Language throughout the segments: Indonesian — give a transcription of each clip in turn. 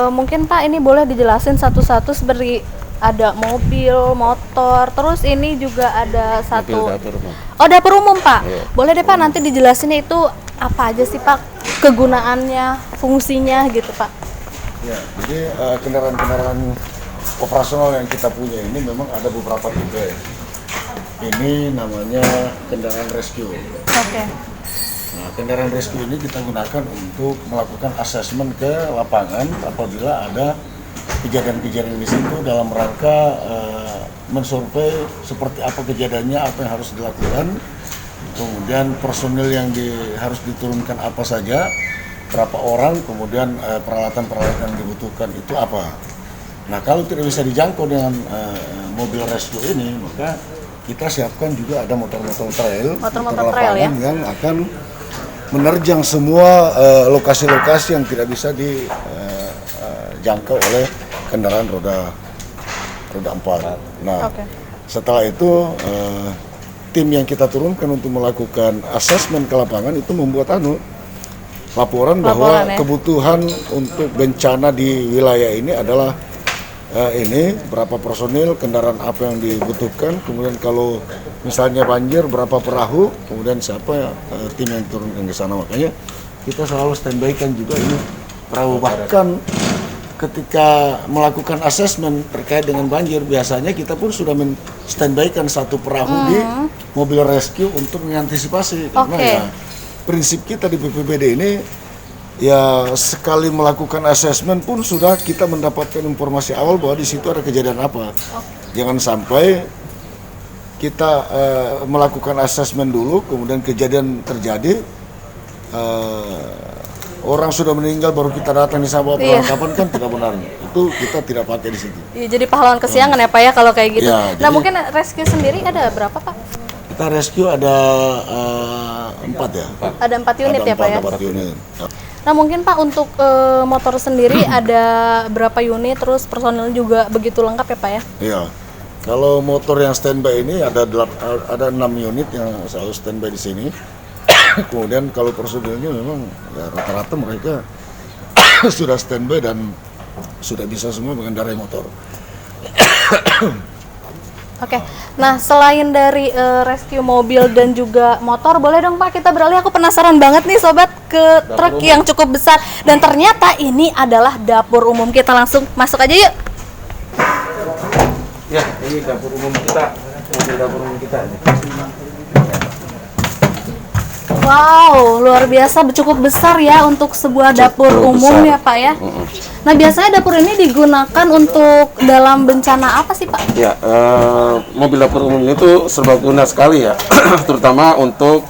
Mungkin Pak ini boleh dijelasin satu-satu seperti ada mobil, motor, terus ini juga ada satu Mobil dapur umum. Oh, dapur umum Pak. Iya. Boleh deh Pak nanti dijelasin itu apa aja sih Pak kegunaannya, fungsinya gitu Pak. Ya, jadi kendaraan-kendaraan operasional yang kita punya ini memang ada beberapa tipe. Ini namanya kendaraan rescue. Oke. Nah, kendaraan rescue ini kita gunakan untuk melakukan asesmen ke lapangan apabila ada kejadian-kejadian di situ dalam rangka mensurvei seperti apa kejadiannya, apa yang harus dilakukan, kemudian personil yang harus diturunkan apa saja, berapa orang, kemudian peralatan-peralatan yang dibutuhkan itu apa. Nah, kalau tidak bisa dijangkau dengan mobil rescue ini, maka kita siapkan juga ada motor-motor trail, Motor-motor trail ya? yang akan menerjang semua lokasi-lokasi yang tidak bisa dijangkau oleh kendaraan roda 4. Nah, setelah itu tim yang kita turunkan untuk melakukan asesmen ke lapangan itu membuat laporan bahwa ya? kebutuhan untuk bencana di wilayah ini adalah ini berapa personil, kendaraan apa yang dibutuhkan, kemudian kalau misalnya banjir berapa perahu, kemudian siapa tim yang turunkan ke sana. Makanya kita selalu standby kan juga ini perahu. Bahkan ketika melakukan asesmen terkait dengan banjir, biasanya kita pun sudah standby kan satu perahu di mobil rescue untuk mengantisipasi. Karena ya prinsip kita di BPBD ini ya sekali melakukan asesmen pun sudah kita mendapatkan informasi awal bahwa di situ ada kejadian apa. Jangan sampai kita melakukan asesmen dulu, kemudian kejadian terjadi, orang sudah meninggal baru kita datang di sana perlengkapan, kan tidak benar. Itu kita tidak pakai di situ. Iya, jadi pahlawan kesiangan ya Pak ya kalau kayak gitu. Ya, nah mungkin rescue sendiri ada berapa Pak? Kita rescue ada 4 ya. Ada 4 unit ya Pak ya? 4 unit. Nah mungkin Pak untuk motor sendiri ada berapa unit, terus personil juga begitu lengkap ya Pak ya? Iya. Kalau motor yang standby ini ada 6 unit yang selalu standby di sini. Kemudian kalau personilnya memang ya rata-rata mereka sudah standby dan sudah bisa semua mengendarai motor. Oke, nah selain dari rescue mobil dan juga motor, boleh dong Pak kita beralih, aku penasaran banget nih sobat ke truk yang cukup besar. Dan ternyata ini adalah dapur umum, kita langsung masuk aja yuk. Ya, ini dapur umum kita, mobil dapur umum kita ini. Wow, luar biasa, cukup besar ya untuk sebuah dapur umum besar ya Pak ya. Nah biasanya dapur ini digunakan untuk dalam bencana apa sih Pak? Ya, mobil dapur umum itu serbaguna sekali ya, terutama untuk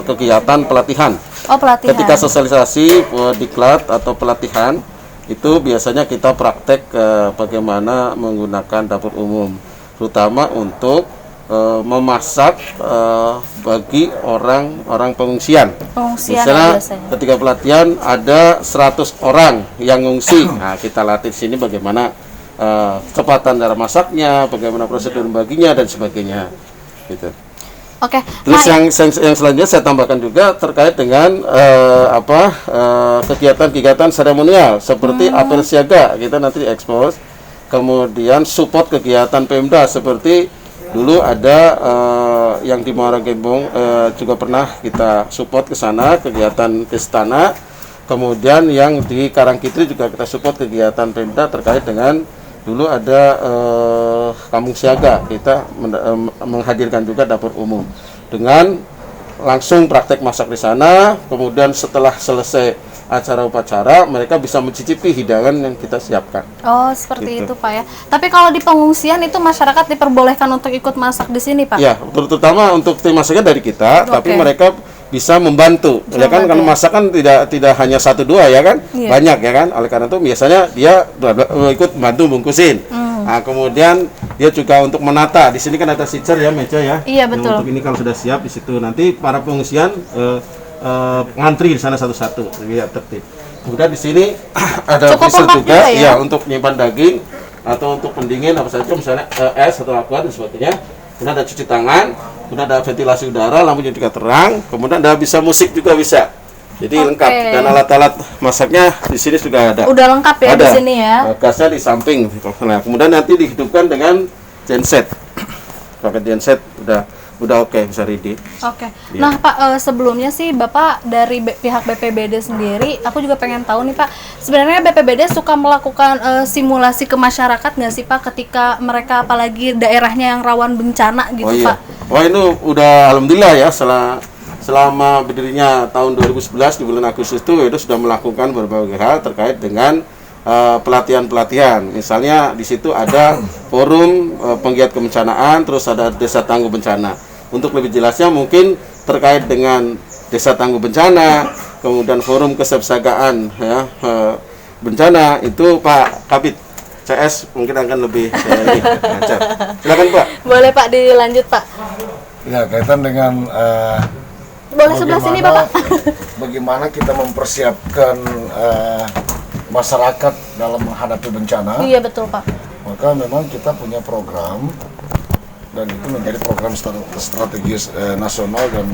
kegiatan pelatihan. Oh, pelatihan. Ketika sosialisasi, diklat atau pelatihan, itu biasanya kita praktek bagaimana menggunakan dapur umum, terutama untuk memasak bagi orang pengungsian. Misalnya ketika pelatihan ada 100 orang yang ngungsi, nah kita latih sini bagaimana kecepatan cara masaknya, bagaimana prosedur baginya dan sebagainya, gitu. Oke. Terus yang selanjutnya saya tambahkan juga terkait dengan kegiatan-kegiatan seremonial seperti apel siaga, kita nanti diekspos. Kemudian support kegiatan Pemda seperti dulu ada yang di Muara Gembong juga pernah kita support ke sana kegiatan Pestana. Kemudian yang di Karangkitri juga kita support kegiatan Pemda terkait dengan dulu ada kampung siaga, kita menghadirkan juga dapur umum dengan langsung praktek masak di sana. Kemudian setelah selesai acara upacara mereka bisa mencicipi hidangan yang kita siapkan. Oh, seperti itu Pak ya. Tapi kalau di pengungsian itu masyarakat diperbolehkan untuk ikut masak di sini Pak? Ya, terutama untuk tim masaknya dari kita, tapi mereka bisa membantu. Ya kan, karena masakan tidak hanya 1-2 ya kan, banyak ya kan. Oleh karena itu biasanya dia ikut bantu bungkusin. Nah, kemudian dia juga untuk menata. Di sini kan ada sitzer ya, meja ya. Iya, betul. Untuk ini kalau sudah siap di situ nanti para pengungsian ngantri di sana satu-satu biar tertib. Kemudian di sini ada freezer juga ya untuk menyimpan daging atau untuk pendingin apa saja, misalnya es atau aqua dan sebagainya. Kemudian ada cuci tangan, kemudian ada ventilasi udara, lampunya juga terang, kemudian ada bisa musik juga bisa. Jadi Oke. lengkap dan alat-alat masaknya di sini sudah ada. Udah lengkap ya di sini ya. Gasnya di samping. Nah, kemudian nanti dihidupkan dengan genset. Pakai genset udah oke, bisa ready. Oke. Nah Pak, sebelumnya sih Bapak dari pihak BPBD sendiri, aku juga pengen tahu nih Pak, sebenarnya BPBD suka melakukan simulasi ke masyarakat nggak sih Pak, ketika mereka apalagi daerahnya yang rawan bencana gitu Pak? Wah, ini udah alhamdulillah ya, selama berdirinya tahun 2011 di bulan Agustus itu sudah melakukan berbagai hal terkait dengan pelatihan-pelatihan. Misalnya di situ ada forum penggiat kebencanaan, terus ada desa tangguh bencana. Untuk lebih jelasnya mungkin terkait dengan desa tangguh bencana, kemudian forum kesiapsiagaan ya, bencana itu Pak Kabid CS mungkin akan lebih lancar. Silakan Pak. Boleh Pak, dilanjut Pak. Ya, kaitan dengan Boleh sebelah sini Bapak. bagaimana kita mempersiapkan masyarakat dalam menghadapi bencana. Iya betul Pak. Maka memang kita punya program dan itu menjadi program strategis nasional dan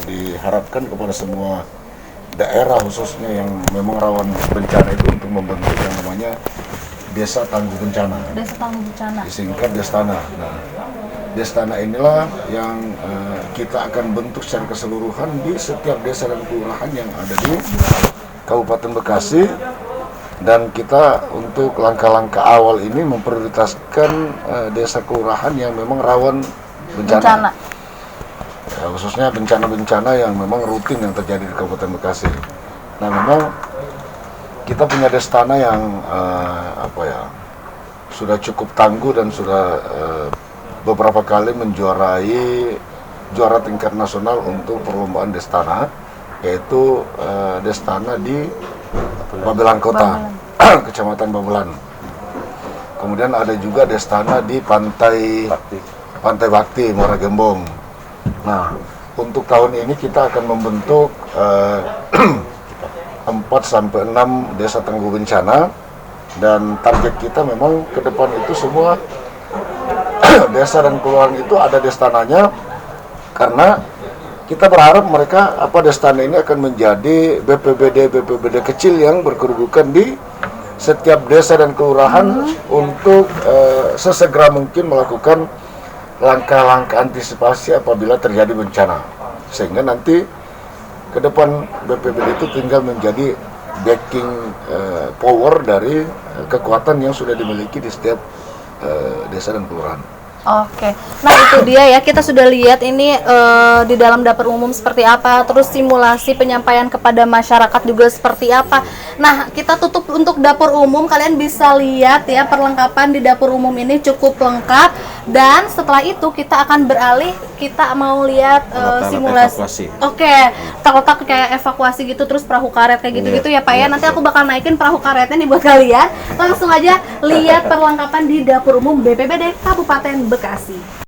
diharapkan kepada semua daerah khususnya yang memang rawan bencana itu untuk membentuk yang namanya Desa Tangguh Bencana. Desa Tangguh Bencana. Disingkat Destana. Nah, Destana inilah yang kita akan bentuk secara keseluruhan di setiap desa dan kelurahan yang ada di Kabupaten Bekasi. Dan kita untuk langkah-langkah awal ini memprioritaskan desa kelurahan yang memang rawan bencana. Ya, khususnya bencana-bencana yang memang rutin yang terjadi di Kabupaten Bekasi. Nah, memang kita punya Destana yang sudah cukup tangguh dan sudah beberapa kali menjuarai juara tingkat nasional untuk perlombaan Destana, yaitu Destana di Babelan Kota, Kecamatan Babelan. Kemudian ada juga Destana di Pantai Bakti, Muara Gembong. Nah, untuk tahun ini kita akan membentuk 4 sampai 6 desa tangguh bencana, dan target kita memang ke depan itu semua desa dan kelurahan itu ada destananya, karena kita berharap mereka Destana ini akan menjadi BPBD kecil yang berkedudukan di setiap desa dan kelurahan untuk sesegera mungkin melakukan langkah-langkah antisipasi apabila terjadi bencana, sehingga nanti ke depan BPBD itu tinggal menjadi backing power dari kekuatan yang sudah dimiliki di setiap desa dan kelurahan. Oke, nah itu dia ya, kita sudah lihat ini di dalam dapur umum seperti apa, terus simulasi penyampaian kepada masyarakat juga seperti apa. Nah, kita tutup untuk dapur umum, kalian bisa lihat ya perlengkapan di dapur umum ini cukup lengkap. Dan setelah itu kita akan beralih, kita mau lihat simulasi. Oke, tak kayak evakuasi gitu, terus perahu karet kayak gitu-gitu ya Pak ya. Nanti aku bakal naikin perahu karetnya nih buat kalian. Langsung aja lihat perlengkapan di dapur umum BPBD Kabupaten Bekasi.